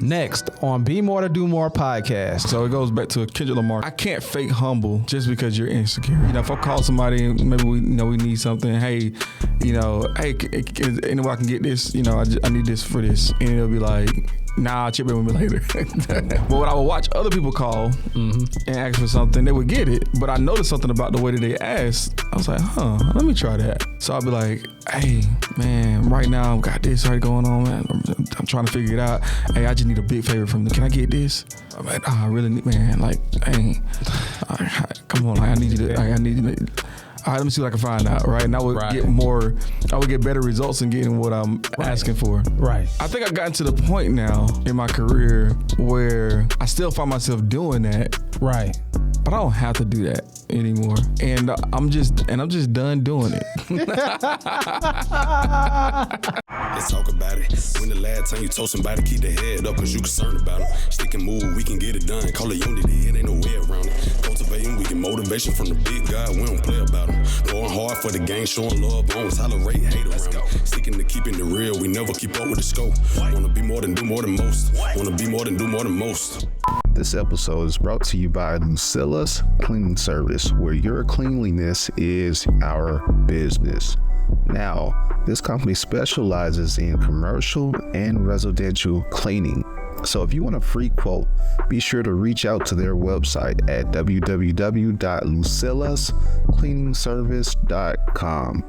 Next on Be More to Do More podcast. So it goes back to Kendrick Lamar. I can't fake humble just because you're insecure. You know, if I call somebody, maybe we need something. Hey, any way I can get this? You know, I need this for this, and it'll be like, nah, chip in with me later. But when I would watch other people call and ask for something, they would get it. But I noticed something about the way that they asked. I was like, let me try that. So I'll be like, hey, man, right now I've got this going on, man. I'm trying to figure it out. Hey, I just need a big favor from them. Can I get this? I'm like, I really need, man, like, hey, come on, I need you to, I need you to. All right, let me see what I can find out, right? And I would get better results in getting what I'm asking for. Right. I think I've gotten to the point now in my career where I still find myself doing that. Right. But I don't have to do that anymore. And I'm just done doing it. Let's talk about it. When the last time you told somebody keep their head up cause you concerned about them. Stick and move, we can get it done. Call it unity, it ain't no way around it. Cultivating, we get motivation from the big guy, we don't play about them. Going hard for the game, showing love, don't tolerate hate around it. Sticking to keeping it real, we never keep up with the scope. Wanna be more than do more than most. Wanna be more than do more than most. This episode is brought to you by Lucilla's Cleaning Service, where your cleanliness is our business. Now, this company specializes in commercial and residential cleaning. So if you want a free quote, be sure to reach out to their website at www.lucillascleaningservice.com.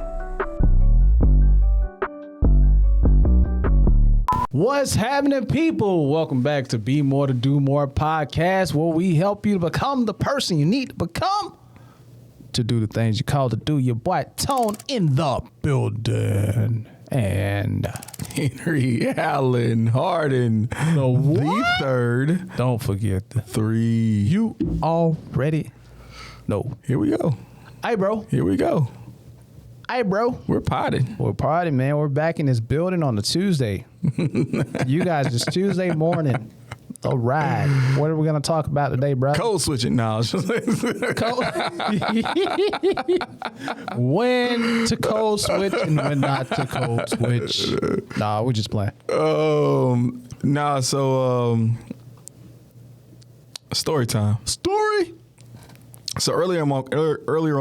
What's happening, people? Welcome back to Be More to Do More podcast, where we help you to become the person you need to become to do the things you call to do. Your boy Tone in the building. And Henry Allen Harden, the third. Don't forget the three. You already know. Here we go. Hey, bro. Here we go. Hey, bro. We're potting. We're potting, man. We're back in this building on the Tuesday. You guys, it's Tuesday morning. All right. What are we going to talk about today, bro? Code switching now. When to code switch and when not to code switch. Nah, we're just playing. Story time. Story. So earlier on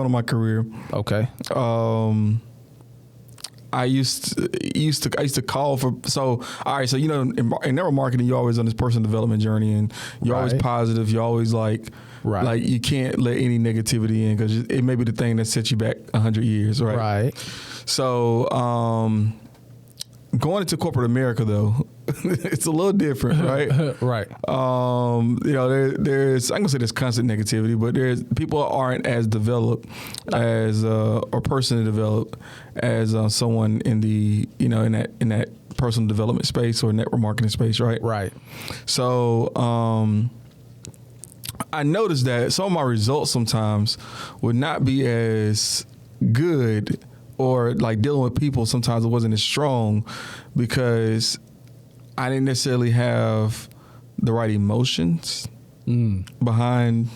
in my career, okay. I used to call for, so all right, so you know, in network marketing, you're always on this personal development journey, and you're always positive. You're always like you can't let any negativity in because it may be the thing that sets you back 100 years, right? Right. So going into corporate America though, it's a little different, right? Right. You know, there's I'm gonna say there's constant negativity, but there's people aren't as developed as or personally developed as someone in the in that personal development space or network marketing space, right? Right. So I noticed that some of my results sometimes would not be as good, or like dealing with people sometimes it wasn't as strong because I didn't necessarily have the right emotions behind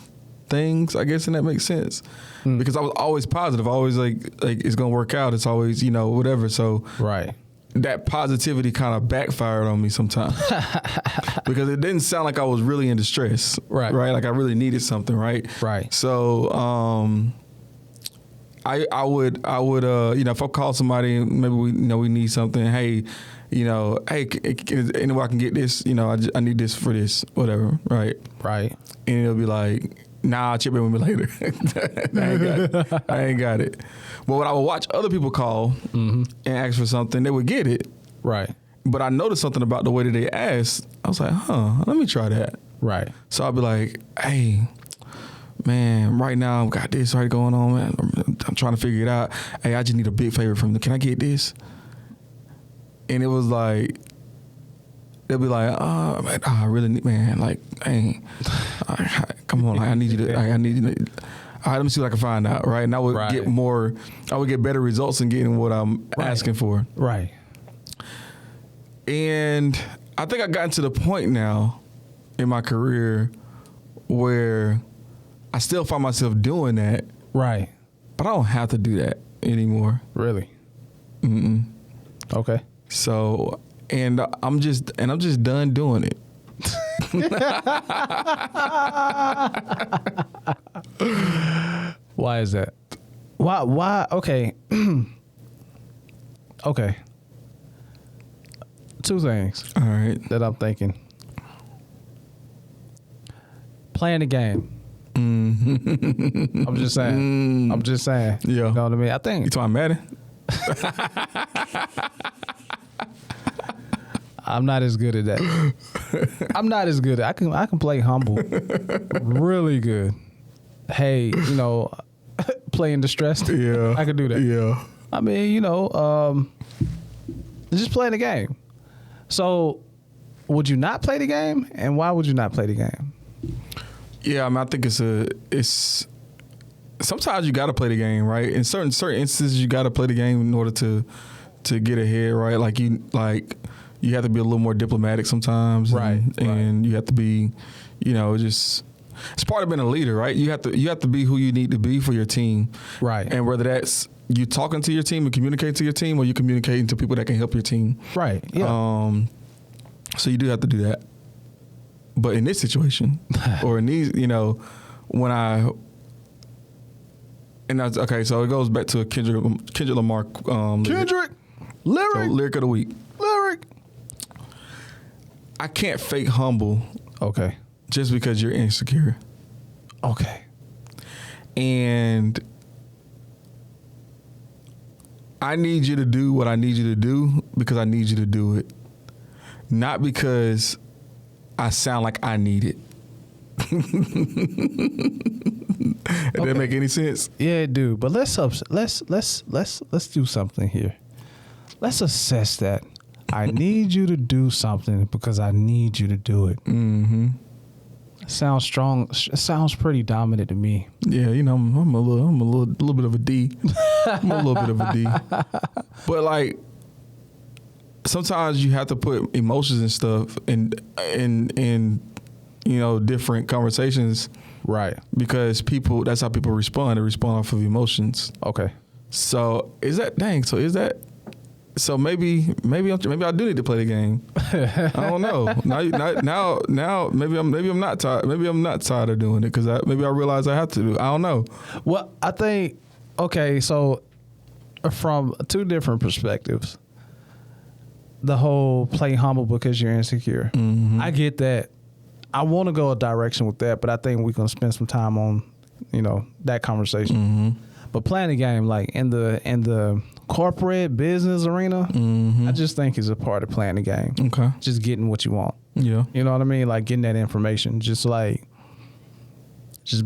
things, I guess, and that makes sense. Because I was always positive, always like it's gonna work out. It's always, whatever. So that positivity kind of backfired on me sometimes because it didn't sound like I was really in distress. Right. Like I really needed something. Right. So I would if I call somebody, maybe we need something. Hey, any way I can get this? I need this for this, whatever. Right. And it'll be like, nah, chip in with me later. I ain't got it. But when I would watch other people call and ask for something, they would get it. Right. But I noticed something about the way that they asked. I was like, let me try that. Right. So I'd be like, hey, man, right now I've got this going on, man. I'm trying to figure it out. Hey, I just need a big favor from them. Can I get this? And it was like, they'll be like, I really need, man, like, hey, come on, I need you to, all right, let me see what I can find out, right? And I would get better results in getting what I'm asking for. Right. And I think I've gotten to the point now in my career where I still find myself doing that. Right. But I don't have to do that anymore. Really? Okay. So, and I'm just done doing it. Why is that? Why? Okay. Okay. Two things. All right. That I'm thinking. Playing the game. I'm just saying. I'm just saying. Yeah. You know what I mean? I think. You talking Madden? I'm not as good at that. I'm not as good. I can play humble, really good. Hey, playing distressed. Yeah. I can do that. Yeah. I mean, just playing the game. So, would you not play the game, and why would you not play the game? Yeah, I mean, I think it's. Sometimes you got to play the game, right? In certain instances, you got to play the game in order to get ahead, right? Like you have to be a little more diplomatic sometimes, right? And you have to be, just. It's part of being a leader, right? You have to be who you need to be for your team, right? And whether that's you talking to your team and communicating to your team, or you communicating to people that can help your team, right? Yeah. So you do have to do that. But in this situation, or in these, when okay, so it goes back to a Kendrick Lamar. Kendrick, lyric. So, lyric of the week. Lyric. I can't fake humble. Okay. Just because you're insecure. Okay. And I need you to do what I need you to do because I need you to do it. Not because I sound like I need it. Does that make any sense? Yeah, it do. But let's do something here. Let's assess that. I need you to do something because I need you to do it. Mm-hmm. Sounds strong. Sounds pretty dominant to me. Yeah, I'm a little bit of a D. I'm a little bit of a D. But like, sometimes you have to put emotions and stuff in different conversations, right? Because that's how people respond. They respond off of emotions. Okay. So So maybe I do need to play the game. I don't know. Now maybe I'm not tired. Maybe I'm not tired of doing it because maybe I realize I have to do it. I don't know. Well, I think so from two different perspectives. The whole play humble because you're insecure. Mm-hmm. I get that. I want to go a direction with that, but I think we're gonna spend some time on that conversation. Mm-hmm. But playing the game, like in the corporate business arena, I just think is a part of playing the game. Okay. Just getting what you want. Yeah. You know what I mean? Like getting that information. Just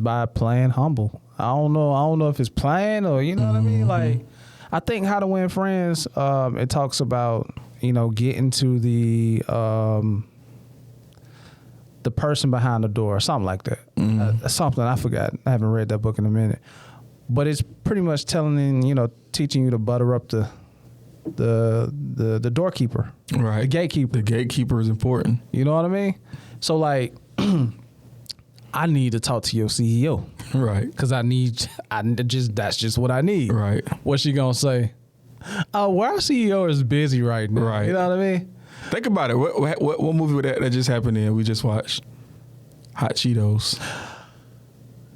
by playing humble. I don't know if it's playing or what I mean? Like I think How to Win Friends, it talks about, getting to the person behind the door or something like that. Something I forgot. I haven't read that book in a minute. But it's pretty much teaching you to butter up the doorkeeper, right? The gatekeeper. The gatekeeper is important. You know what I mean? So like, I need to talk to your CEO, right? Because that's just what I need, right? What's she gonna say? Well, our CEO is busy right now, right? You know what I mean? Think about it. What movie would that just happened in? We just watched Hot Cheetos.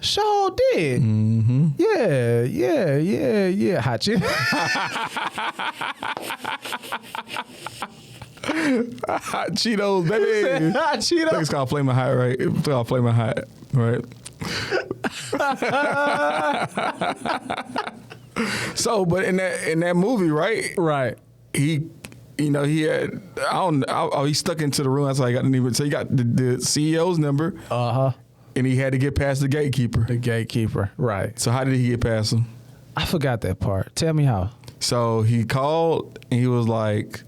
Sure did. Mm-hmm. Yeah. Hot Cheetos. Hot Cheetos, baby. Hot Cheetos. I think it's called Flamin' Hot, right? It's called Flamin' Hot, right? So, but in that movie, right? He had he stuck into the room. That's why he got so he got the CEO's number. And he had to get past the gatekeeper. The gatekeeper, right. So how did he get past him? I forgot that part. Tell me how. So he called and he was like,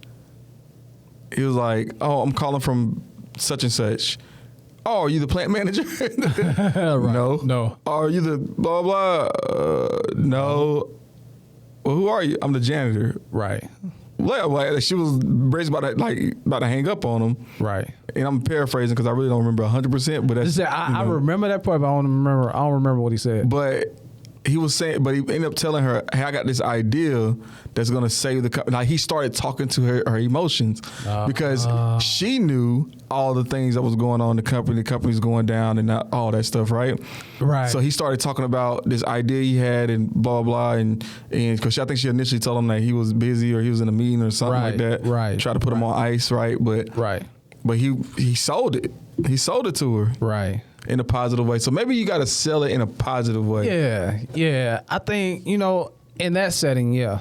oh, I'm calling from such and such. Oh, are you the plant manager? Right. No. Are you the blah, blah? No. Well, who are you? I'm the janitor. Right. Like she was brazen about to hang up on him. Right. And I'm paraphrasing because I really don't remember 100%. But that's, I remember that part, but I don't remember what he said. But he was saying, but he ended up telling her, "Hey, I got this idea that's gonna save the company." Like he started talking to her emotions because she knew all the things that was going on in the company. The company's going down and all that stuff, right? Right. So he started talking about this idea he had and blah blah and because I think she initially told him that he was busy or he was in a meeting or something like that. Right. Try to put him on ice, right? But he sold it. He sold it to her. Right. In a positive way. So maybe you got to sell it in a positive way. Yeah. I think, in that setting,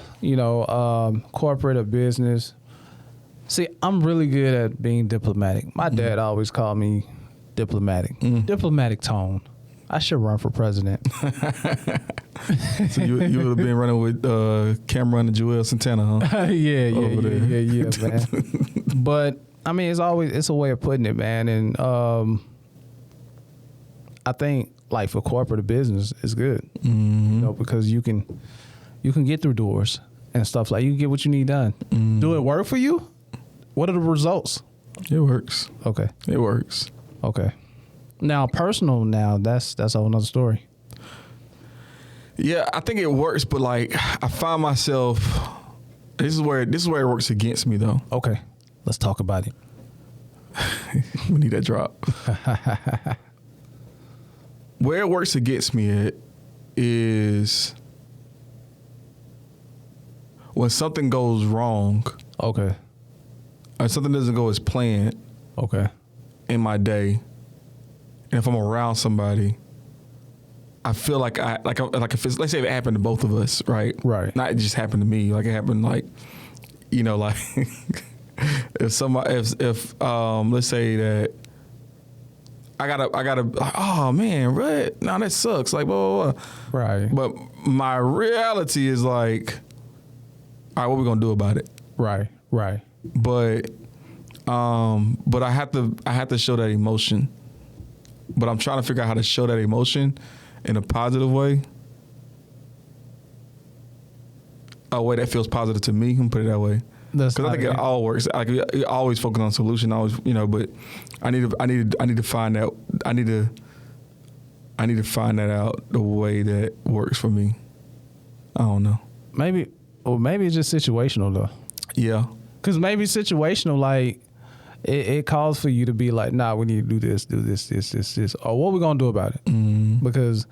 corporate or business. See, I'm really good at being diplomatic. My dad always called me diplomatic. Diplomatic tone. I should run for president. So you would have been running with Cameron and Joel Santana, huh? Yeah, man. But I mean, it's a way of putting it, man. And I think like for corporate or business, it's good, because you can get through doors and stuff like you can get what you need done. Do it work for you? What are the results? It works. Okay. It works. Okay. Now personal. That's a whole nother story. Yeah, I think it works, but like I find myself. This is where it works against me though. Okay. Let's talk about it. We need that drop. Where it works against me at is when something goes wrong. Okay. Or something doesn't go as planned. Okay. In my day, and if I'm around somebody, I feel like if it's, let's say it happened to both of us, right? Right. Not it just happened to me. Like it happened, like if somebody, if let's say that. I gotta. Oh man, what? No, that sucks. Like, blah, blah, blah. Right. But my reality is like, all right, what we gonna do about it? Right. But I have to show that emotion. But I'm trying to figure out how to show that emotion in a positive way. A way that feels positive to me. Can put it that way. Because I think it all works. Like you always focus on solution, always, But I need to find that. I need to find that out the way that works for me. I don't know. Maybe it's just situational though. Yeah. Because maybe situational, like it calls for you to be like, nah, we need to do this. Or what we gonna do about it? Because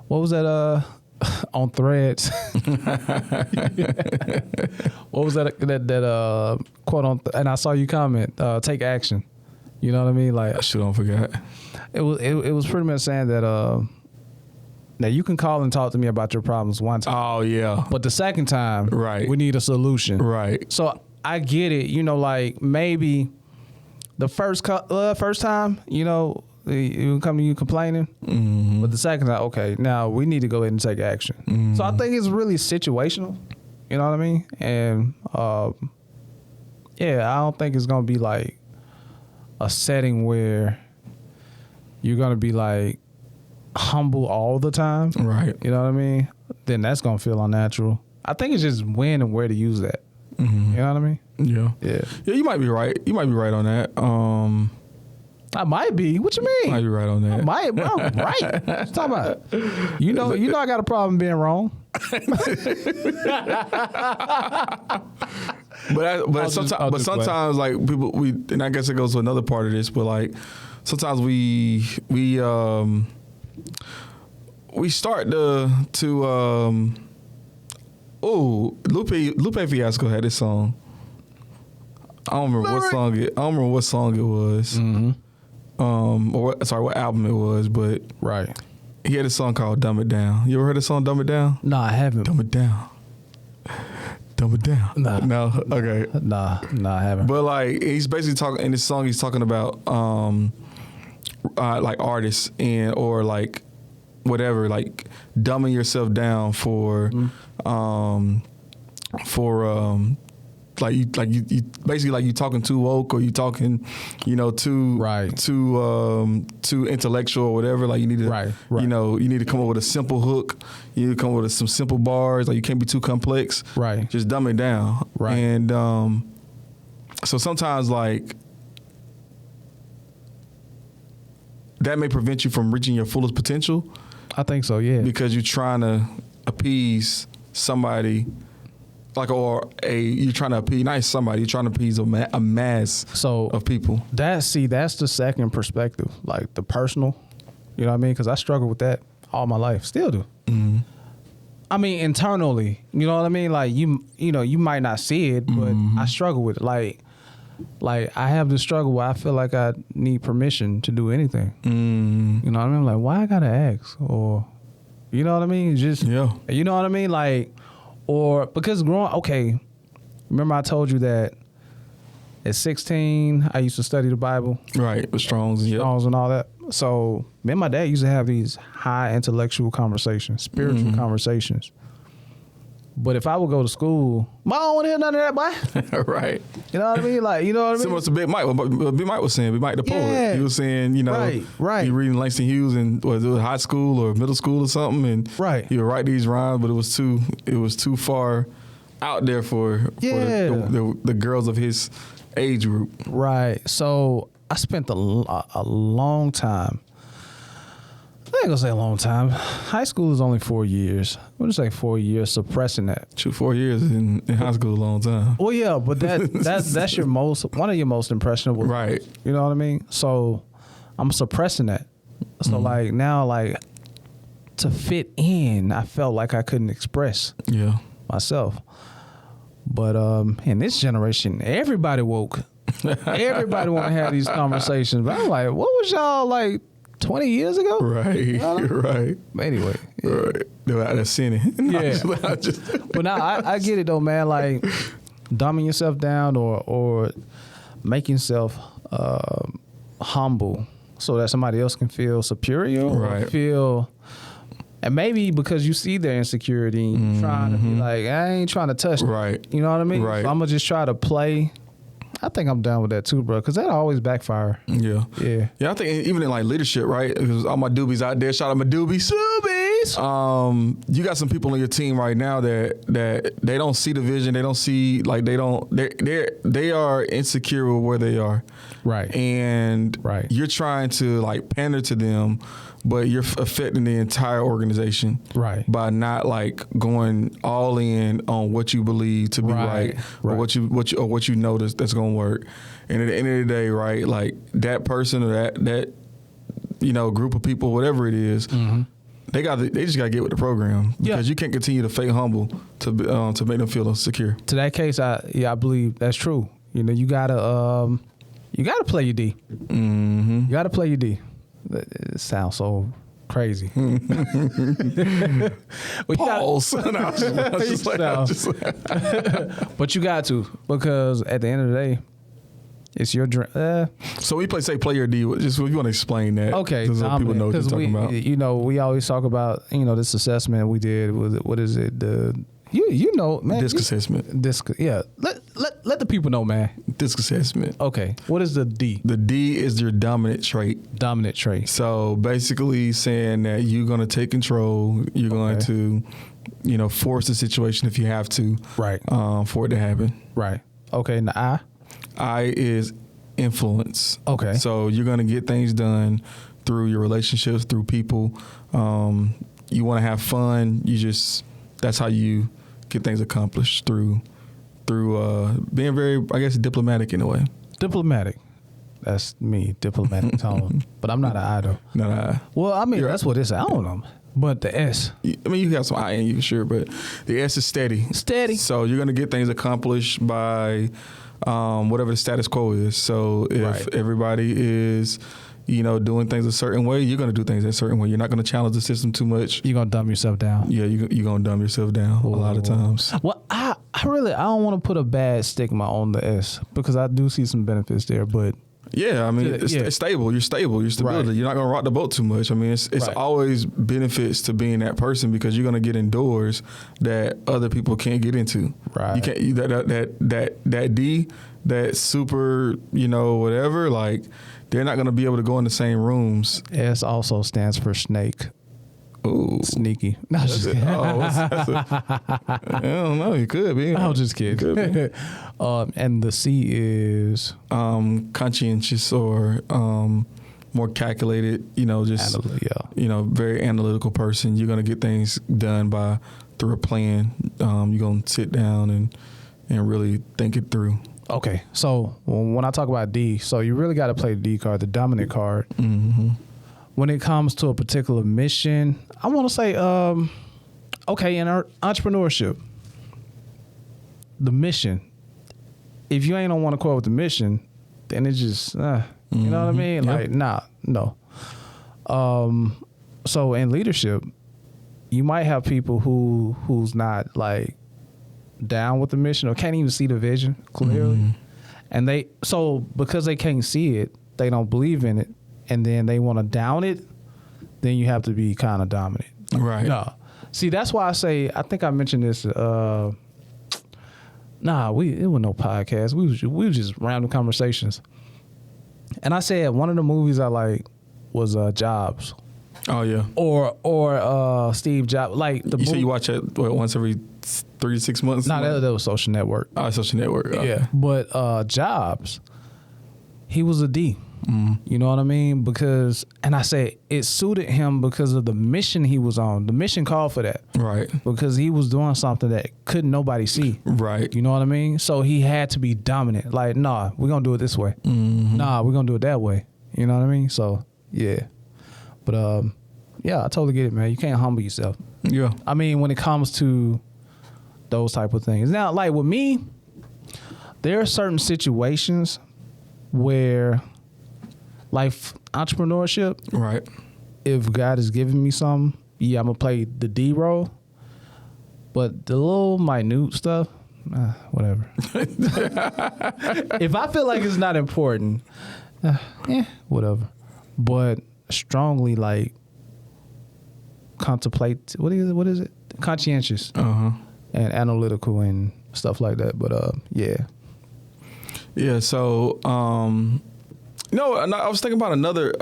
what was that? On Threads. What was that quote on? And I saw you comment, take action. You know what I mean? Like I sure don't forget. It was pretty much saying that now you can call and talk to me about your problems one time. Oh yeah. But the second time, right, we need a solution. Right. So I get it. Like maybe the first time, you come to you complaining, but the second time, okay, now we need to go ahead and take action. So I think it's really situational, you know what I mean? And I don't think it's gonna be like a setting where you're gonna be like humble all the time, right? You know what I mean? Then that's gonna feel unnatural. I think it's just when and where to use that. You know what I mean? Yeah. You might be right. You might be right on that. I might be. What you mean? Might be right on that. I'm right. What you talking about? You know I got a problem being wrong. But sometimes like people and I guess it goes to another part of this, but like sometimes we start to Lupe Fiasco had this song. I don't remember what song it was. What album it was, but right. He had a song called Dumb It Down. You ever heard the song Dumb It Down? No, I haven't. Dumb It Down. Dumb It Down. Nah. No? Okay. Nah, I haven't. But like he's basically talking in this song, he's talking about like artists or like whatever, like dumbing yourself down for like you basically like you talking too woke or you talking, too intellectual or whatever. Like you need to, you need to come up with a simple hook. You need to come up with some simple bars. Like you can't be too complex. Right. Just dumb it down. Right. And so sometimes like that may prevent you from reaching your fullest potential. I think so, yeah. Because you're trying to appease somebody, you're trying to appease, not somebody, you're trying to appease a mass of people. That's the second perspective, like the personal, you know what I mean? Because I struggle with that all my life, still do. Mm-hmm. I mean, internally, you know what I mean? Like, you know, you might not see it, but I struggle with it. Like I have this struggle where I feel like I need permission to do anything. You know what I mean? Like, why I gotta ask? Or, you know what I mean? Just, yeah. You know what I mean? Like, or because remember I told you that at 16, I used to study the Bible. Right, with Strongs and all that. So me and my dad used to have these high intellectual conversations, spiritual conversations. But if I would go to school, I don't want to hear none of that, boy. Right. You know what I mean? Like, you know what I mean? Similar to Big Mike. What Big Mike was saying, Big Mike the poet. He was saying, you know, right. He reading Langston Hughes in high school or middle school or something, and he would write these rhymes, but it was too far out there for the girls of his age group. Right. So I spent a long time. I ain't gonna say a long time. High school is only 4 years. We'll just say 4 years suppressing that. 4 years in high school is a long time. Well, yeah, but that's one of your most impressionable. Right. You know what I mean? So I'm suppressing that. So like now, like to fit in, I felt like I couldn't express myself. But in this generation, everybody woke. Everybody want to have these conversations. But I'm like, what was y'all like 20 years ago? Right, you know? Right. Anyway. Yeah. Right. They were out there sinning. Yeah. But now I get it though, man. Like dumbing yourself down or making yourself humble so that somebody else can feel superior or feel... And maybe because you see their insecurity, you're trying to be like, I ain't trying to touch them. Right. You know what I mean? Right. So I'm going to just try to play. I think I'm down with that too, bro, because that always backfire. Yeah. Yeah. Yeah, I think even in like leadership, right? Because all my doobies out there, shout out my doobies. You got some people on your team right now that they don't see the vision. They don't see, like, they are insecure with where they are. Right. And you're trying to like pander to them, but you're affecting the entire organization by not like going all in on what you believe to be right. Or what you know that's gonna work. And at the end of the day, right, like that person or that you know group of people, whatever it is, they just gotta get with the program because you can't continue to fake humble to make them feel insecure. To that case, I believe that's true. You know, you gotta play your D. You gotta play your D. It sounds so crazy. Pause. But you got to, because at the end of the day, it's your dream. So we play your D. Just if you want to explain that, okay? So people know what you're talking about. You know, we always talk about this assessment we did. What is it? You know, man. DISC assessment. Yeah. Let the people know, man. DISC assessment. Okay. What is the D? The D is your dominant trait. Dominant trait. So basically saying that you're going to take control. You're going to, force the situation if you have to. Right. For it to happen. Right. Okay. And the I? I is influence. Okay. So you're going to get things done through your relationships, through people. You want to have fun. That's how you get things accomplished through being very, I guess, diplomatic in a way. Diplomatic. That's me, diplomatic tone. But I'm not an I though. Not an I. Well, I mean, that's what it is. I don't know. But the S. I mean, you have some I in you, sure, but the S is steady. Steady. So you're going to get things accomplished by whatever the status quo is. So if everybody is... doing things a certain way, you're going to do things a certain way. You're not going to challenge the system too much. You're going to dumb yourself down. Yeah, you're going to dumb yourself down a lot of times. Well, I don't want to put a bad stigma on the S because I do see some benefits there, but... Yeah, I mean, it's stable. You're stable. You're stability. Right. You're not going to rock the boat too much. I mean, it's always benefits to being that person because you're going to get in doors that other people can't get into. Right. You can't that D, that super, whatever, like... They're not going to be able to go in the same rooms. S also stands for snake. Ooh. Sneaky. No, just kidding. I don't know. You could be. I was just kidding. And the C is? Conscientious or more calculated, you know, just you know, very analytical person. You're gonna get things done through a plan. You're gonna sit down and really think it through. Okay, so when I talk about D, so you really got to play the D card, the dominant card. Mm-hmm. When it comes to a particular mission, I want to say, okay, in our entrepreneurship, the mission. If you ain't don't want to quote with the mission, then it's just, you know what I mean? Yep. Like, no. So in leadership, you might have people who's not like down with the mission or can't even see the vision clearly. And because they can't see it, they don't believe in it, and then they want to down it, then you have to be kind of dominant. Right. No. See, that's why I say, I think I mentioned this, it was no podcast. We was just random conversations. And I said one of the movies I like was Jobs. Oh yeah. Or Steve Jobs. Like you say you watch it once every 3 to 6 months? No, that was Social Network. Oh, Social Network. Okay. Yeah. But Jobs, he was a D. You know what I mean? And I said it suited him because of the mission he was on. The mission called for that. Right. Because he was doing something that couldn't nobody see. Right. You know what I mean? So he had to be dominant. Like, nah, we're going to do it this way. Nah, we're going to do it that way. You know what I mean? So, yeah. But, yeah, I totally get it, man. You can't humble yourself. Yeah. I mean, when it comes to those type of things. Now, like with me, there are certain situations where, like entrepreneurship, right? If God is giving me something, yeah, I'm gonna play the D role. But the little minute stuff, whatever. If I feel like it's not important, whatever. But strongly like contemplate. What is it? Conscientious and analytical and stuff like that. But yeah. Yeah. So. No, I was thinking about another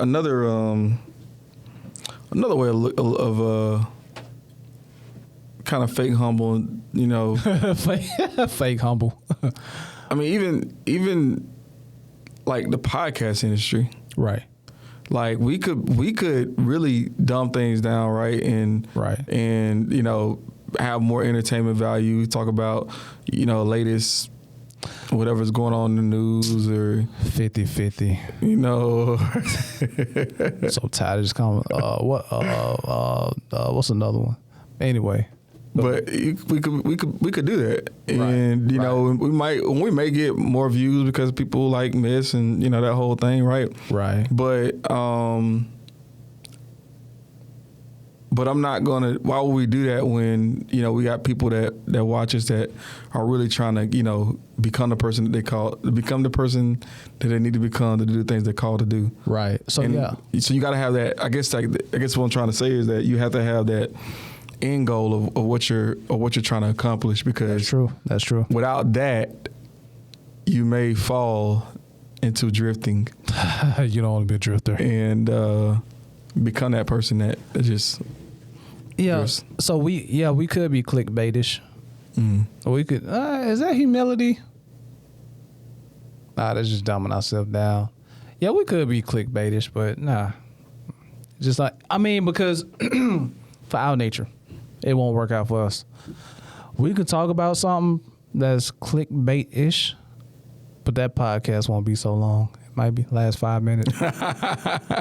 way of kind of fake humble, you know. Fake humble. I mean, even like the podcast industry, right? Like we could really dumb things down, right? And you know, have more entertainment value. Talk about, you know, latest. Whatever's going on in the news or 50-50. You know. So tired of this comment. What's another one? Anyway. But we could do that. And you know, we may get more views because people like Miss and you know that whole thing, right? Right. But I'm not gonna. Why would we do that when you know we got people that watch us that are really trying to you know become the person that they need to become to do the things they're called to do. Right. So So you got to have that. I guess what I'm trying to say is that you have to have that end goal of what you're trying to accomplish because that's true. Without that, you may fall into drifting. You don't want to be a drifter and become that person that just. Yeah, so we could be clickbaitish. We could. Is that humility? Nah, that's just dumbing ourselves down. Yeah, we could be clickbaitish, but nah. Just like because for our nature, it won't work out for us. We could talk about something that's clickbait-ish, but that podcast won't be so long. It might be last 5 minutes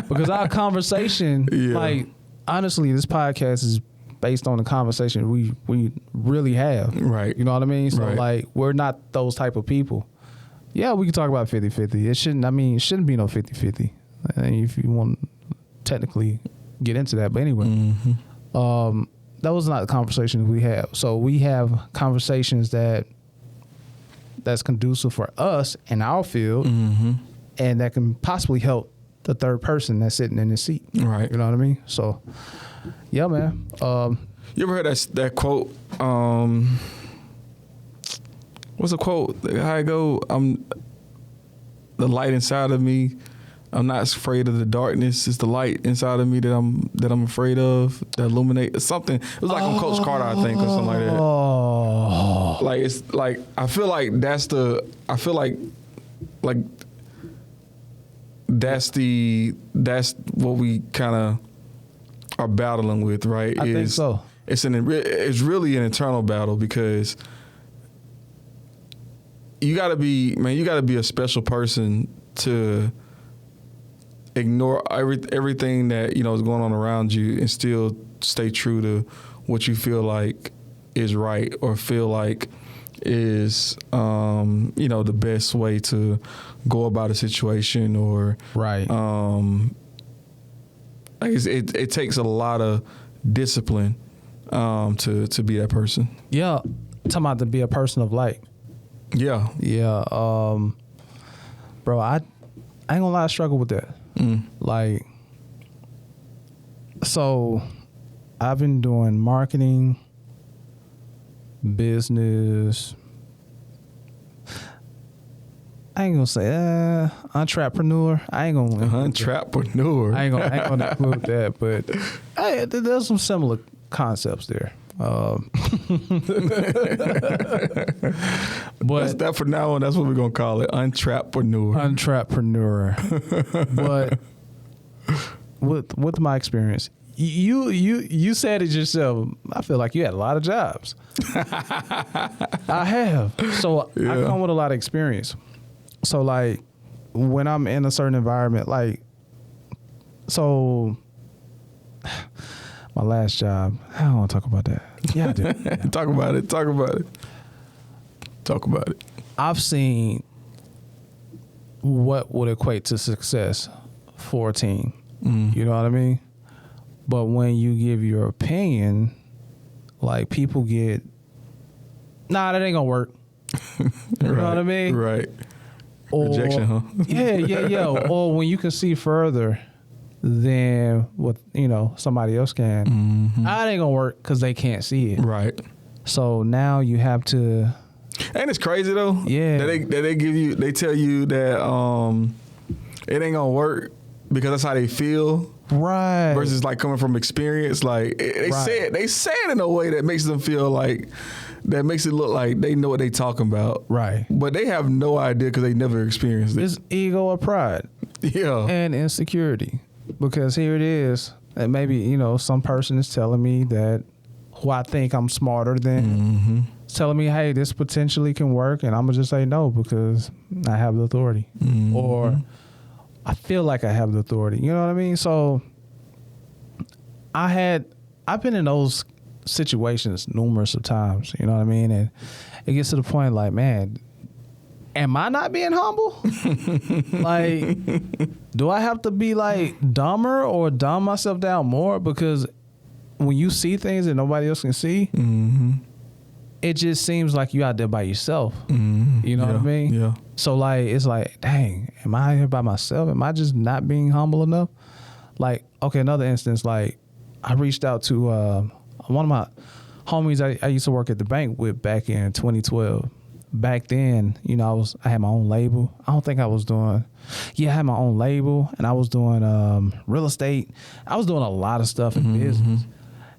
because our conversation, like. Honestly, this podcast is based on the conversation we really have. Right. You know what I mean? So, right. like, we're not those type of people. Yeah, we can talk about 50-50. It shouldn't be no 50-50. If you want to technically get into that. But anyway, that was not the conversation we have. So, we have conversations that's conducive for us in our field and that can possibly help the third person that's sitting in his seat. Right. You know what I mean? So, yeah, man. You ever heard that quote? What's the quote? How it go? I'm the light inside of me. I'm not afraid of the darkness. It's the light inside of me that I'm afraid of. That illuminate something. It was like on Coach Carter, I think, or something like that. Oh. Like it's like I feel like that's what we kind of are battling with, right? I think so. It's really an internal battle because you gotta be a special person to ignore everything that is going on around you and still stay true to what you feel like is right or feel like is the best way to go about a situation or right. It takes a lot of discipline to be that person. Yeah, talking about to be a person of light. Yeah. Bro, I ain't gonna lie, I struggle with that. Like, so I've been doing marketing, business. I ain't gonna say entrepreneur. I ain't gonna entrepreneur. I ain't gonna include that, but there's some similar concepts there. But that for now on, that's what we're gonna call it, entrepreneur. But with my experience, you said it yourself. I feel like you had a lot of jobs. I have, so I come with a lot of experience. So like when I'm in a certain environment, like so. My last job, I don't want to talk about that. Yeah, I do. Yeah. Talk about it. I've seen what would equate to success for a team. You know what I mean? But when you give your opinion, like people get, that ain't gonna work. You know what I mean? Right. Or, rejection, huh? Yeah. Or when you can see further than what somebody else can, that ain't gonna work because they can't see it. Right. So now you have to. And it's crazy though. Yeah. That they tell you that it ain't gonna work because that's how they feel. Right. Versus like coming from experience, like they say it in a way that makes them feel like, that makes it look like they know what they talking about. Right. But they have no idea because they never experienced it. It's ego or pride. Yeah. And insecurity. Because here it is, and maybe, some person is telling me that who I think I'm smarter than, telling me, hey, this potentially can work, and I'm going to just say no because I have the authority. Or I feel like I have the authority. You know what I mean? So I've been in those situations numerous of times, you know what I mean? And it gets to the point like, man, am I not being humble? Like, do I have to be like dumber or dumb myself down more? Because when you see things that nobody else can see, it just seems like you out there by yourself. You know what I mean? Yeah. So like, it's like, dang, am I out here by myself? Am I just not being humble enough? Like, okay, another instance, like I reached out to one of my homies I used to work at the bank with back in 2012. Back then, I had my own label. I don't think I was doing, I had my own label and I was doing real estate. I was doing a lot of stuff in business.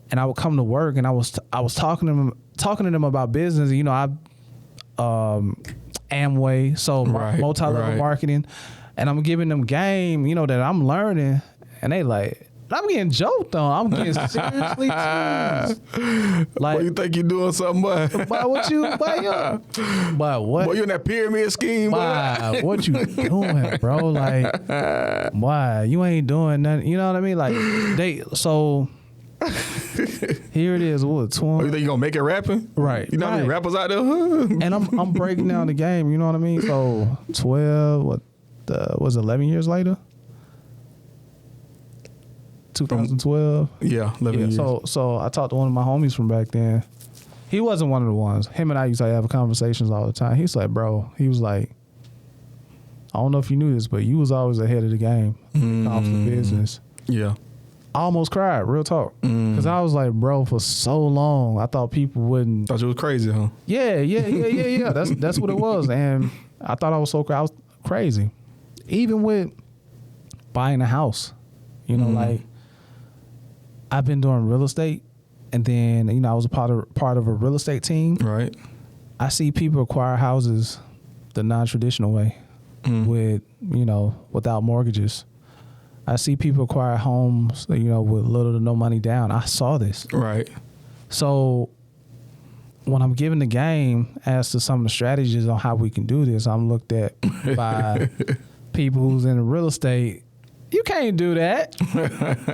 And I would come to work and I was talking to them about business. Amway, so multi-level marketing, and I'm giving them game, that I'm learning, and they like, I'm getting joked on. I'm getting seriously teased. Like, Boy, you think you doing something, boy? Boy, what? Boy, you in that pyramid scheme, boy? What you doing, bro? Like, why? You ain't doing nothing. You know what I mean? Like, here it is. What, 20? Oh, you think you gonna make it rapping? Right. You know how many rappers out there? And I'm breaking down the game. You know what I mean? So 12. Was 11 years later? 2012. Yeah, 11 years. So I talked to one of my homies from back then. He wasn't one of the ones. Him and I used to have conversations all the time. He's like, bro. He was like, I don't know if you knew this, but you was always ahead of the game when it comes to business. Yeah. I almost cried, real talk. Because I was like, bro, for so long, I thought people wouldn't. Thought you was crazy, huh? Yeah. That's what it was. And I thought I was crazy. Even with buying a house, like I've been doing real estate, and then, I was a part of a real estate team. Right. I see people acquire houses the non-traditional way. with, without mortgages. I see people acquire homes, with little to no money down. I saw this. Right. So when I'm giving the game as to some of the strategies on how we can do this, I'm looked at by people who's in real estate. You can't do that.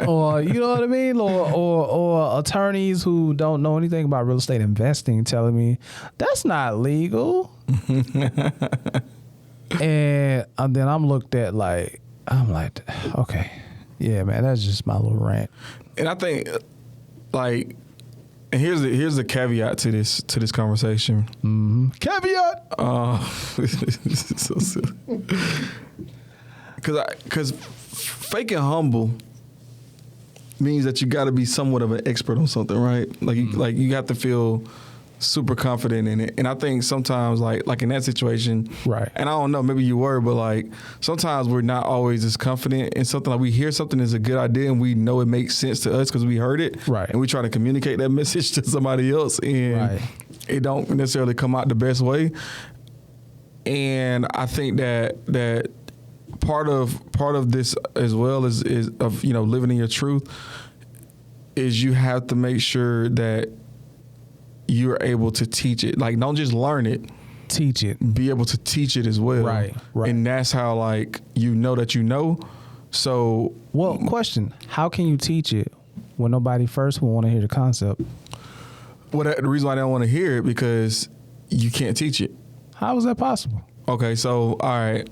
Or, you know what I mean? Or attorneys who don't know anything about real estate investing telling me, that's not legal. And then I'm looked at I'm like, okay, yeah, man, that's just my little rant. And I think, and here's the caveat to this conversation. Mm-hmm. Caveat. So silly. Because faking humble means that you got to be somewhat of an expert on something, right? Like you have to feel super confident in it. And I think sometimes like in that situation, right? And I don't know, maybe you were, but sometimes we're not always as confident in something. Like we hear something is a good idea and we know it makes sense to us because we heard it, right? And we try to communicate that message to somebody else, and it don't necessarily come out the best way. And I think that part of this as well is of living in your truth is you have to make sure that you're able to teach it. Like, don't just learn it. Teach it. Be able to teach it as well. Right. And that's how, that you know. So. Well, question. How can you teach it when nobody first will want to hear the concept? Well, the reason why I don't want to hear it because you can't teach it. How is that possible? Okay, so, all right.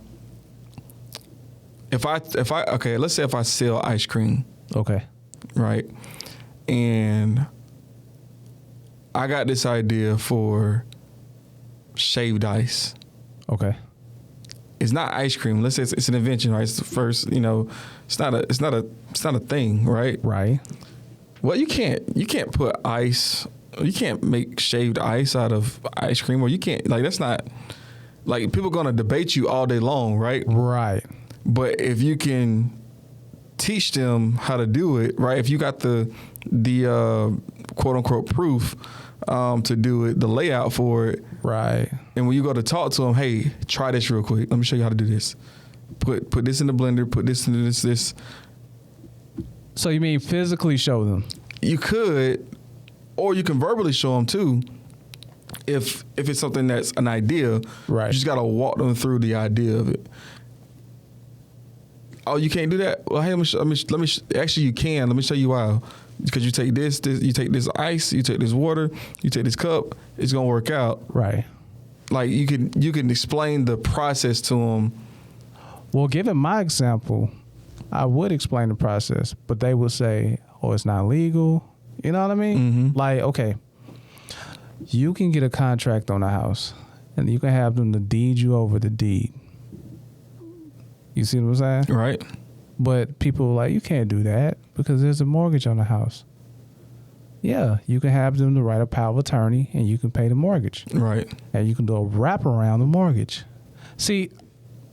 Let's say if I sell ice cream. Okay. Right. And I got this idea for shaved ice. Okay. It's not ice cream. Let's say it's an invention, right? It's the first, it's not a thing, right? Right. Well, you can't put ice, you can't make shaved ice out of ice cream, or you can't, that's not, people are going to debate you all day long, right? Right. But if you can teach them how to do it, right? If you got the quote unquote proof to do it, the layout for it, right? And when you go to talk to them, hey, try this real quick. Let me show you how to do this. Put this in the blender. Put this into this. So you mean physically show them? You could, or you can verbally show them too. If it's something that's an idea, right? You just gotta walk them through the idea of it. Oh, you can't do that? Well, hey, let me actually, you can. Let me show you why. Because you take this, you take this ice, you take this water, you take this cup, it's going to work out. Right. You can explain the process to them. Well, given my example, I would explain the process, but they would say, oh, it's not legal. You know what I mean? Mm-hmm. Okay, you can get a contract on a house and you can have them to deed you over the deed. You see what I'm saying? Right. But people are you can't do that because there's a mortgage on the house. Yeah, you can have them to write a power of attorney and you can pay the mortgage. Right. And you can do a wrap around the mortgage. See,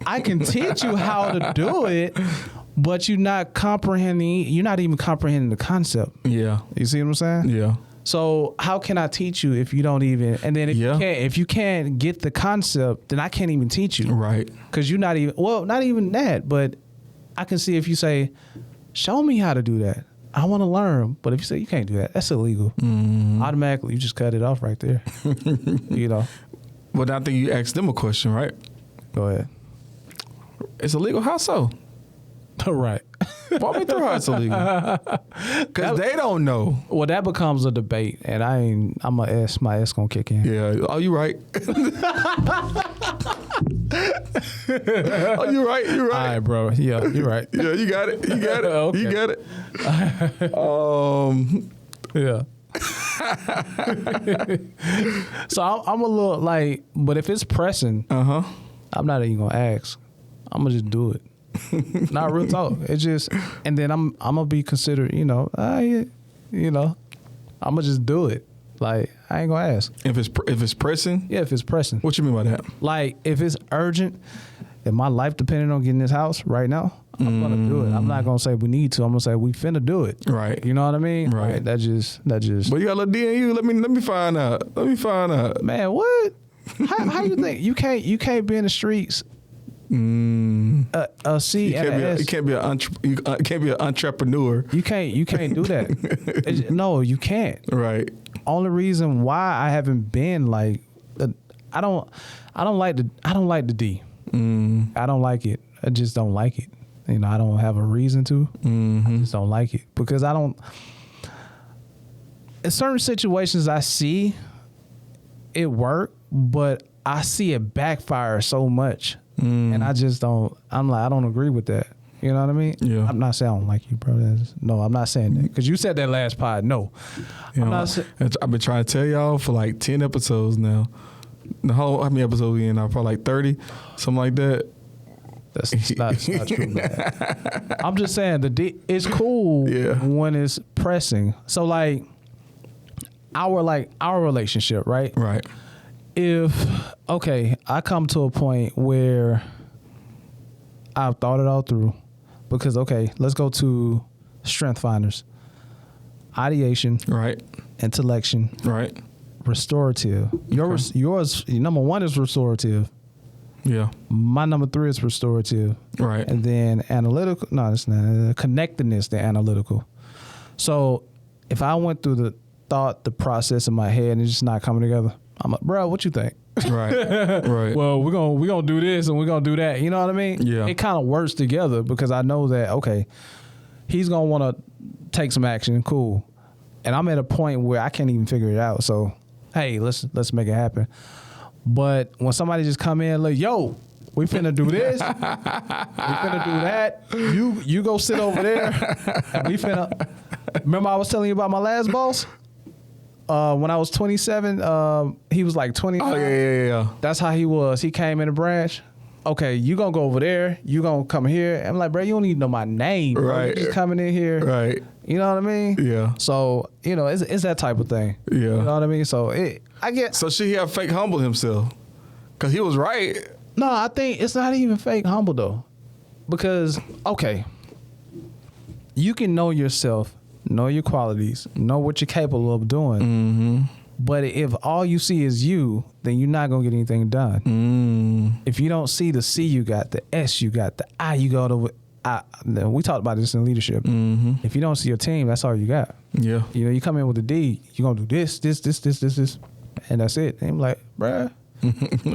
I can teach you how to do it, but you're not even comprehending the concept. Yeah. You see what I'm saying? Yeah. So how can I teach you if you don't even, and then if you can't get the concept, then I can't even teach you. Right. Because you're not even that, but I can see if you say, show me how to do that. I want to learn. But if you say you can't do that, that's illegal. Mm-hmm. Automatically, you just cut it off right there. But I think you asked them a question, right? Go ahead. It's illegal? How so? Right. Walk me through how it's illegal. Because they don't know. Well, that becomes a debate, and my S gonna kick in. Yeah. Oh, you right. Oh, you right. You're right. All right, bro. Yeah, you're right. Yeah, you got it. Okay. You got it. Yeah. So I'm a little but if it's pressing, I'm not even gonna ask. I'm gonna just do it. Not real talk. It's just, and then I'm gonna be considered. I'm gonna just do it. I ain't gonna ask. If it's pressing. Yeah, if it's pressing. What you mean by that? If it's urgent, if my life depended on getting this house right now, I'm gonna do it. I'm not gonna say we need to. I'm gonna say we finna do it. Right. You know what I mean? Right. That just. But you got a little D in you. Let me find out. Man, what? How you think you can't be in the streets C and an S. You can't be an entrepreneur. You can't do that. No, you can't. Right. Only reason why I haven't been like, I don't like the D. I don't like it. I just don't like it. You know, I don't have a reason to. I just don't like it because I don't. In certain situations, I see it work, but I see it backfire so much, and I just don't. I don't agree with that. You know what I mean? Yeah. I'm not saying I don't like you, bro. No, I'm not saying that because you said that last pod. No, I've been trying to tell y'all for like 10 episodes now. How many episodes we in now? Probably like 30, something like that. That's not true, man. I'm just saying it's cool when it's pressing. So like our relationship, right? Right. I come to a point where I've thought it all through because let's go to strength finders. Ideation. Right. Intellection. Right. Restorative. Yours number 1 is restorative. Yeah. My number 3 is restorative. Right. And then analytical. No, it's not. Connectedness, the analytical. So if I went through the process in my head and it's just not coming together, I'm like, bro, what you think? Right. Right. Well, we're gonna do this and we're gonna do that. You know what I mean? Yeah. It kind of works together because I know that he's gonna want to take some action. Cool. And I'm at a point where I can't even figure it out. So, hey, let's make it happen. But when somebody just come in like, yo, we finna do this, we finna do that. You go sit over there, and we finna. Remember I was telling you about my last boss? When I was 27, he was like 29. Oh yeah. That's how he was. He came in the branch. Okay, you gonna go over there. You gonna come here. I'm like, bro, you don't even know my name. Bro. Right. You just coming in here. Right. You know what I mean? Yeah. So it's that type of thing. Yeah. You know what I mean? So I get. So should he have fake humble himself? Cause he was right. No, I think it's not even fake humble though, because you can know yourself, know your qualities, know what you're capable of doing. Mm-hmm. But if all you see is you, then you're not gonna get anything done. If you don't see the C you got, the S you got, the I you got over. We talked about this in leadership. Mm-hmm. If you don't see your team, that's all you got. Yeah. You know, you come in with the D, you're gonna do this, and that's it. And I'm like, bruh.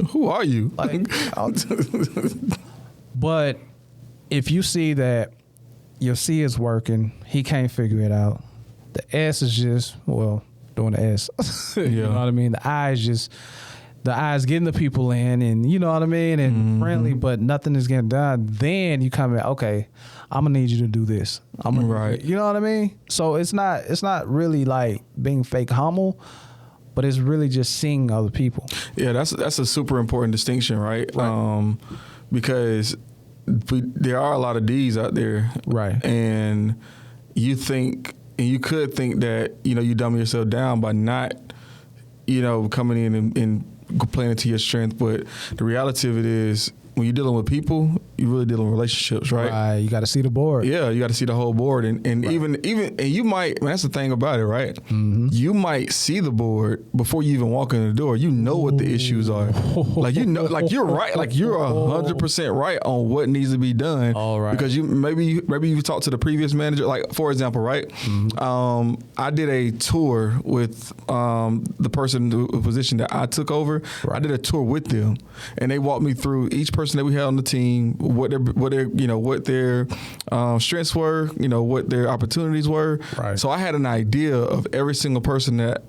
Who are you? Like, but if you see that your C is working, he can't figure it out. The S is just, doing the S. You know what I mean? The I is getting the people in, and you know what I mean, and friendly, but nothing is getting done. Then you come in, okay, I'm gonna need you to do this. Right. You know what I mean? So it's not really like being fake humble, but it's really just seeing other people. Yeah, that's a super important distinction, right? Because there are a lot of D's out there, right? And you could think that you dumb yourself down by not coming in and playing into your strength, but the reality of it is, when you're dealing with people, you're really dealing with relationships, right? Right. You got to see the board. Yeah, you got to see the whole board, and right. even you might. That's the thing about it, right? Mm-hmm. You might see the board before you even walk in the door. You know what the issues are. Like you're right. Like you're 100% right on what needs to be done. All right. Because maybe you talked to the previous manager. Like for example, right? Mm-hmm. I did a tour with the person, the position that I took over. Right. I did a tour with them, and they walked me through each person that we had on the team, what their strengths were, what their opportunities were. Right. So I had an idea of every single person that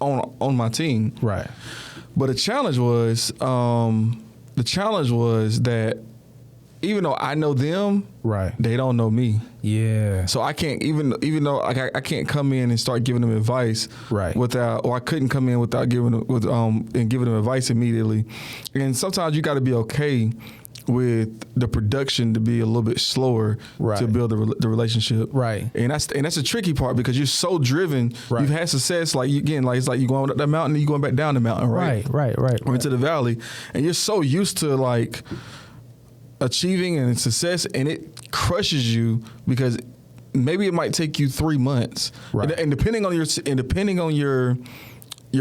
on my team. Right. But the challenge was that even though I know them, right, they don't know me. Yeah. So I can't even though I can't come in and start giving them advice, right, or I couldn't come in without giving them advice immediately. And sometimes you got to be okay with the production to be a little bit slower, right, to build the relationship, right. And that's a tricky part because you're so driven. Right. You've had success, it's like you're going up the mountain and you're going back down the mountain, right, or into the valley, and you're so used to achieving and success, and it crushes you because maybe it might take you 3 months, right. And depending on your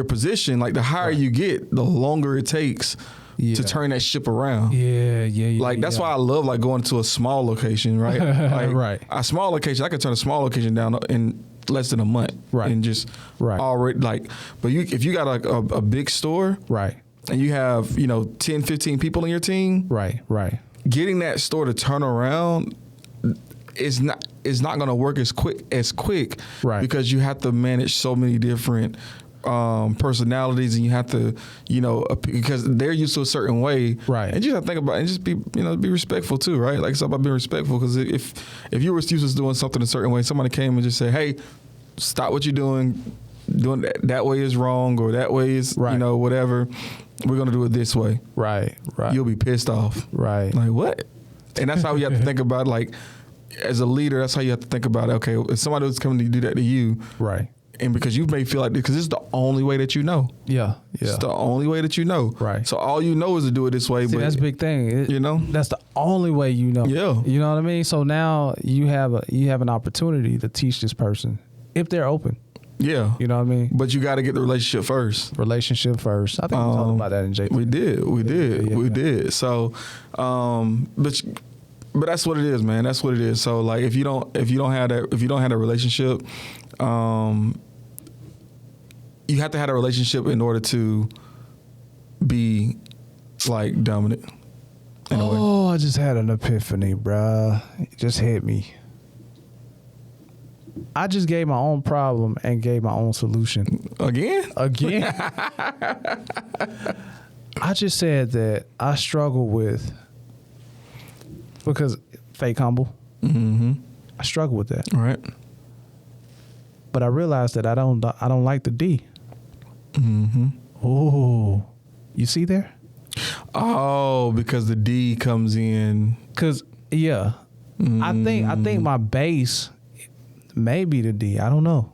position, like the higher, right, you get, the longer it takes to turn that ship around. Yeah. Like that's why I love like going to a small location, right? Like, right. A small location, I could turn a small location down in less than a month, right? And just right. already like, but if you got like a big store, right? And you have 10, 15 people in your team, right? Getting that store to turn around is not going to work as quick, right? Because you have to manage so many different personalities, and you have to, because they're used to a certain way, right? And you have to think about it and just be respectful too, right? Like it's about being respectful, because if you were used to doing something a certain way, somebody came and just said, hey, stop what you're doing that way is wrong, or that way is whatever. We're gonna do it this way, right? You'll be pissed off, right? Like what? And that's how you have to think about, like, as a leader, that's how you have to think about it. Okay, if somebody was coming to do that to you, right? And because you may feel like, because this is the only way that you know. Yeah. It's the only way that you know. Right. So all you know is to do it this way. See, but that's a big thing. That's the only way you know. Yeah. You know what I mean? So now you have an opportunity to teach this person if they're open. Yeah. You know what I mean? But you got to get the relationship first. I think we talked about that in JP. We did. So, but that's what it is, man. That's what it is. So like, if you don't have that relationship, you have to have a relationship in order to be like dominant. Oh, I just had an epiphany, bruh. It just hit me. I just gave my own problem and gave my own solution. Again? I just said that I struggle with, because fake humble. Mm-hmm. I struggle with that. Right. But I realized that I don't like the D. Mm-hmm. Oh, you see there? Oh, because the D comes in. Cause yeah, I think my base may be the D. I don't know,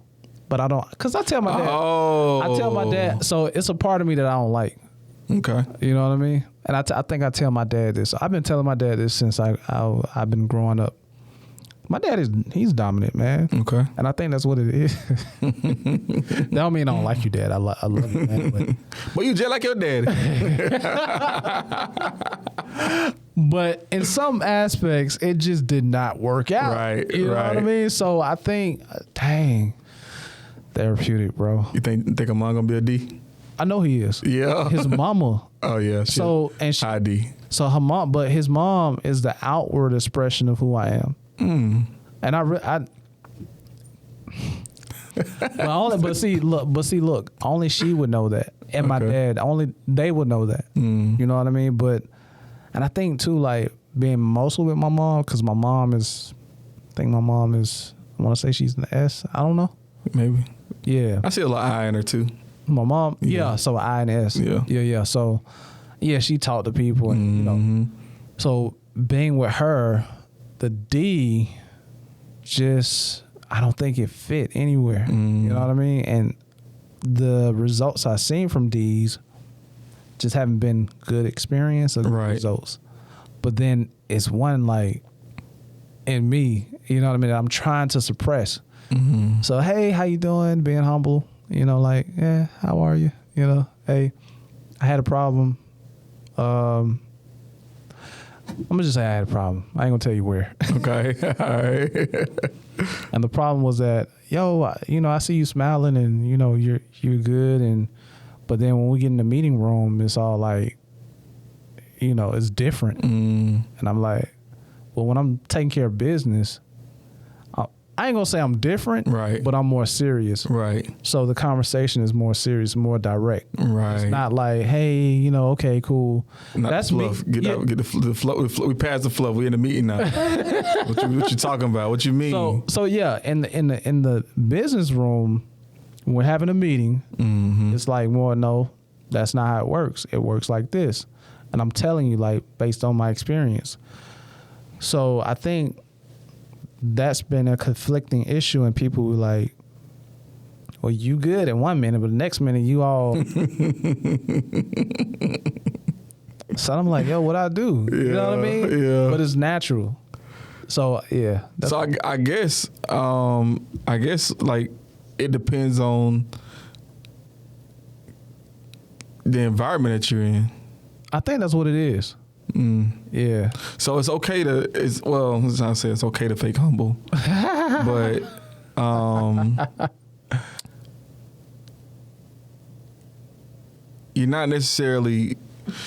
but I don't. Cause I tell my dad. Oh. I tell my dad. So it's a part of me that I don't like. Okay. You know what I mean? And I think I tell my dad this. I've been telling my dad this since I've been growing up. My dad he's dominant, man. Okay. And I think that's what it is. That don't mean I don't like you, Dad. I love you, man. But you just like your dad. But in some aspects, it just did not work out. Right. You know what I mean? So I think, dang, therapeutic, bro. You think a mom gonna be a D? I know he is. Yeah. His mama. Oh yeah. So and she, high D. So her mom, but his mom is the outward expression of who I am. Mm. And but see, look, only she would know that, and my dad, only they would know that. You know what I mean? But, and I think too, like being mostly with my mom, because my mom is, I want to say she's an S. I don't know. Maybe. Yeah. I see a lot of I in her too. My mom, yeah. So I and S. Yeah. So, yeah, she talked to people, and so being with her, the D, just I don't think it fit anywhere. You know what I mean? And the results I've seen from D's just haven't been good experience or good results. But then it's one like in me, you know what I mean? I'm trying to suppress. So hey, how you doing? Being humble, like, yeah, how are you? Hey, I had a problem. I'm gonna just say I had a problem. I ain't gonna tell you where. Okay. All right. And the problem was that, I see you smiling and you're good, but then when we get in the meeting room, it's all like, it's different. And I'm like, well, when I'm taking care of business, I ain't gonna say I'm different, right? But I'm more serious, right? So the conversation is more serious, more direct, right? It's not like, hey, okay, cool. Not that's fluff. me. Get the fluff. We passed the fluff. We in the meeting now. what you talking about? What you mean? So yeah, in the business room, when we're having a meeting, it's like, well, no, that's not how it works. It works like this, and I'm telling you, like, based on my experience. So I think that's been a conflicting issue, and people were like, well, you good in 1 minute, but the next minute you all. So I'm like, yo, what I do? You know what I mean? Yeah. But it's natural. So yeah. So I guess like it depends on the environment that you're in. I think that's what it is. Yeah. So it's okay to, as I say, it's okay to fake humble, but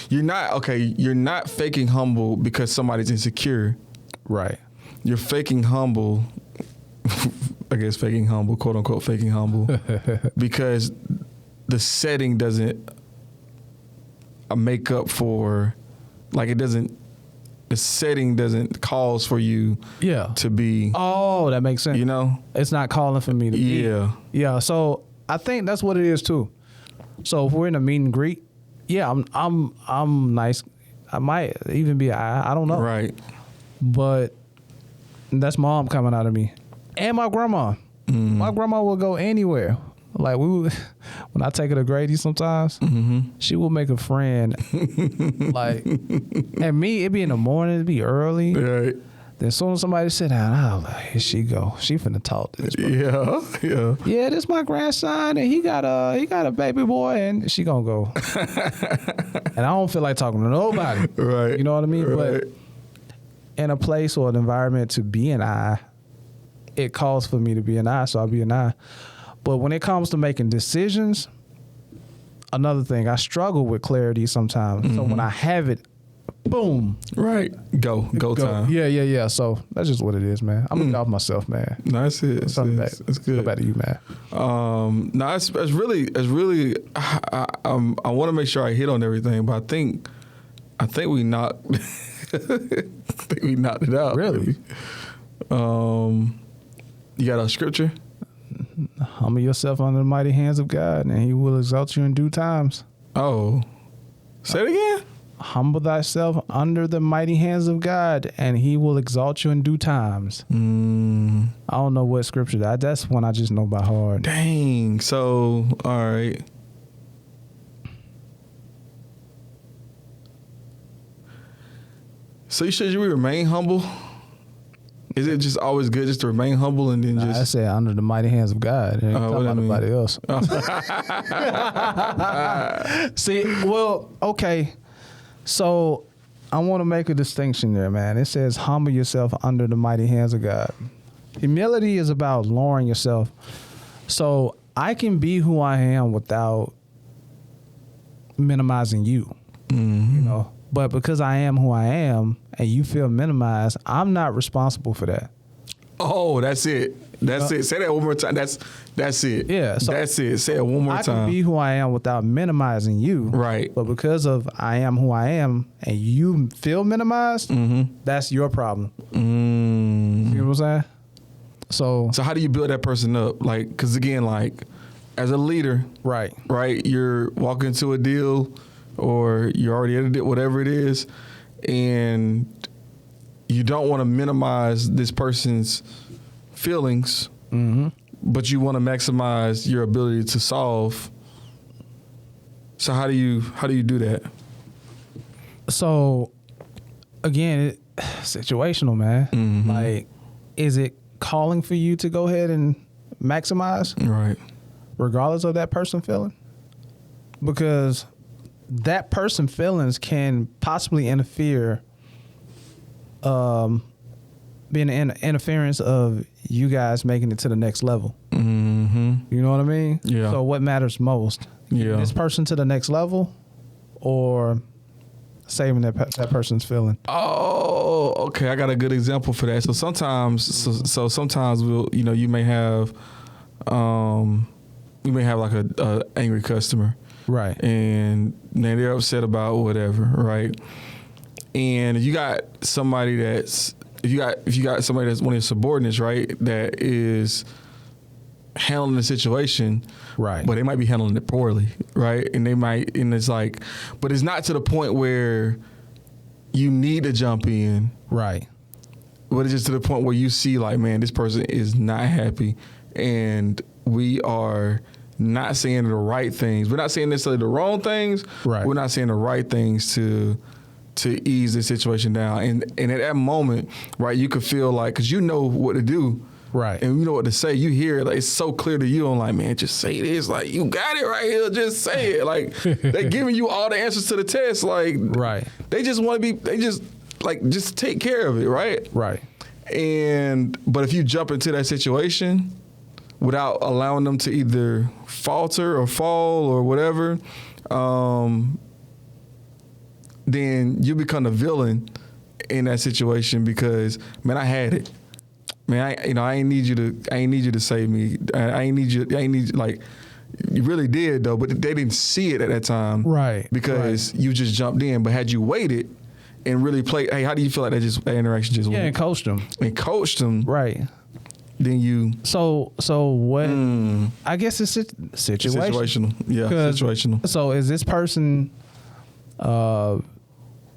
you're not faking humble because somebody's insecure. Right. You're faking humble, I guess faking humble, quote unquote faking humble, because the setting doesn't make up for, like the setting doesn't cause for you to be. Oh, that makes sense. You know? It's not calling for me to be. Yeah. Yeah, so I think that's what it is too. So if we're in a meet and greet, I'm nice. I might even be, I don't know. Right. But that's mom coming out of me. And my grandma. My grandma will go anywhere. Like when I take her to Grady sometimes, she will make a friend. Like, and me, it be in the morning, it be early. Right. Then as soon as somebody sit down, I'm like, here she go. She finna talk to this brother. Yeah. Yeah, this my grandson, and he got a baby boy, and she gonna go. And I don't feel like talking to nobody. Right. You know what I mean? Right. But in a place or an environment to be an I, it calls for me to be an I, so I'll be an I. But when it comes to making decisions, another thing, I struggle with clarity sometimes. So when I have it, boom. Right. Go time. Yeah. So that's just what it is, man. I'm gonna get off myself, man. No, that's it. It's good. Go back to you, man. No, it's really. I want to make sure I hit on everything, but I think we knocked. I think we knocked it out. Really? You got a scripture? Humble yourself under the mighty hands of God, and He will exalt you in due times. Oh, say it again. Humble thyself under the mighty hands of God, and He will exalt you in due times. I don't know what scripture that's one I just know by heart. Dang. So, all right. So should we remain humble? Is it just always good just to remain humble and then just? I said under the mighty hands of God. Ain't talking about nobody else. See, well, okay. So I want to make a distinction there, man. It says humble yourself under the mighty hands of God. Humility is about lowering yourself. So I can be who I am without minimizing you. You know. But because I am who I am and you feel minimized, I'm not responsible for that. Oh, that's it. That's it. Say that one more time. That's it. Yeah. So that's it. Say it one more time. I can be who I am without minimizing you. Right. But because of I am who I am and you feel minimized, that's your problem. You know what I'm saying? So how do you build that person up? Like, because again, like as a leader, right, you're walking into a deal or you're already at it, whatever it is, and you don't want to minimize this person's feelings, but you want to maximize your ability to solve. So how do you do that? So again, situational, man. Like, is it calling for you to go ahead and maximize? Right. Regardless of that person feeling? Because that person feelings can possibly interfere, being an interference of you guys making it to the next level. You know what I mean? Yeah. So what matters most? Yeah. This person to the next level, or saving that person's feeling? Oh, okay. I got a good example for that. So sometimes we'll, you may have like a angry customer. Right. And then they're upset about whatever, right? And if you got somebody that's one of your subordinates, right, that is handling the situation, right, but they might be handling it poorly, right? And it's like, but it's not to the point where you need to jump in. Right. But it's just to the point where you see like, man, this person is not happy and we are not saying the right things. We're not saying necessarily the wrong things. Right. We're not saying the right things to ease the situation down. And at that moment, right, you could feel like, because you know what to do, Right. And you know what to say. You hear it. Like, it's so clear to you. I'm like, man, just say this. Like, you got it right here. Just say it. Like, they giving you all the answers to the test. Like, right. They just want to be, just take care of it, right? Right. But if you jump into that situation without allowing them to either falter or fall or whatever, then you become the villain in that situation because, man, I had it. Man, I ain't need you to save me. I ain't need you, like, you really did though, but they didn't see it at that time. Right. Because you just jumped in. But had you waited and really played, hey, how do you feel like that interaction just went? Yeah, and coached them. Right. Then you. So what? I guess it's situational. Yeah, situational. So is this person, I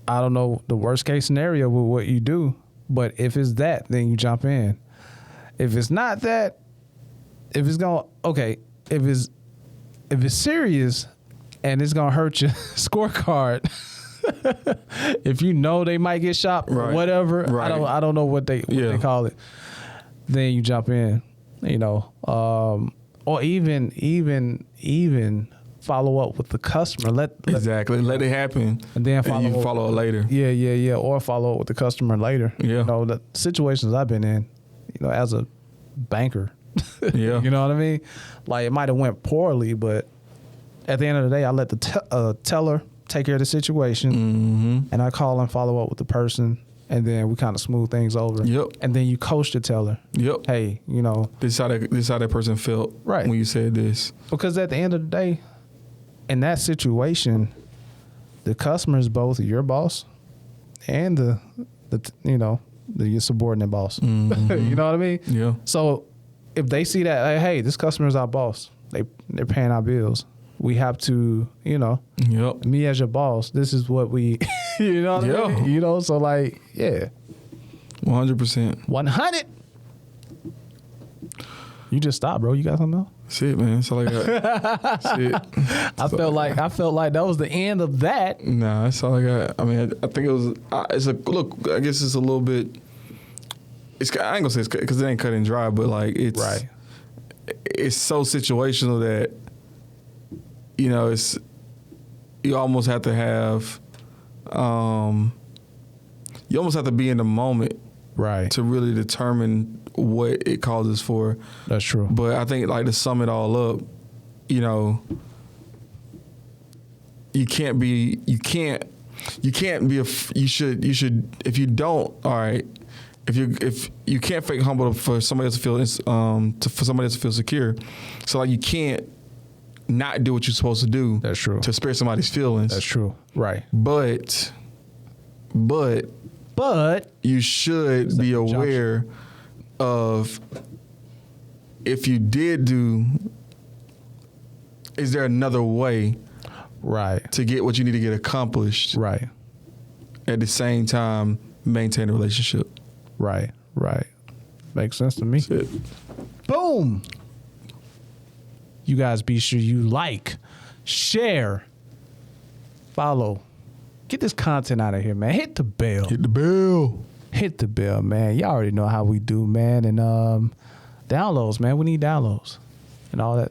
don't know the worst case scenario with what you do, but if it's that, then you jump in. If it's not that, if it's serious and it's gonna hurt your scorecard, if you know they might get shot or whatever, right. I don't know what they call it, then you jump in, or even follow up with the customer. Let it happen, and then follow it later. Yeah, or follow up with the customer later. Yeah, the situations I've been in, as a banker. Yeah, you know what I mean. Like, it might have went poorly, but at the end of the day, I let the teller take care of the situation, and I call and follow up with the person, and then we kind of smooth things over. Yep. And then you coach the teller. Yep. Hey, this how that person felt right when you said this. Because at the end of the day, in that situation, the customer is both your boss and your subordinate boss. You know what I mean? Yeah. So if they see that, hey, this customer is our boss, they're paying our bills, we have to, Yep. me as your boss, this is what we, you know what I mean? So like, yeah. 100%. 100. You just stopped, bro. You got something else? That's it, man. That's all I got. That's it. I felt like that was the end of that. Nah, that's all I got. I mean, I think it was. I guess it's a little bit. I ain't gonna say it's because it ain't cut and dry, but like it's right. It's so situational that it's you almost have to have. You almost have to be in the moment, right, to really determine what it causes for. That's true. But I think, like, to sum it all up, you should, if you don't, all right, if you can't fake humble for somebody else to feel, for somebody else to feel secure. So, like, you can't not do what you're supposed to do. That's true. To spare somebody's feelings. That's true. Right. But you should be aware of, if you did do, is there another way, right, to get what you need to get accomplished, right, at the same time maintain a relationship. Right. Makes sense to me. That's it. Boom. You guys be sure you like, share, follow. Get this content out of here, man. Hit the bell. Hit the bell, man. Y'all already know how we do, man. And downloads, man. We need downloads and all that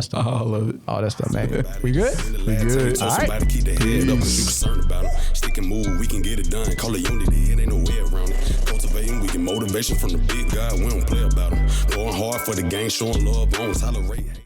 stuff. All of it. All that stuff, man. We good? We good. All right. Keep the head up, cause you concerned about them. Stick and move, we can get it done. Call it unity, it ain't no way around it. Cultivating, we get motivation from the big guy. We don't play about them. Going hard for the game, showing love, we don't tolerate.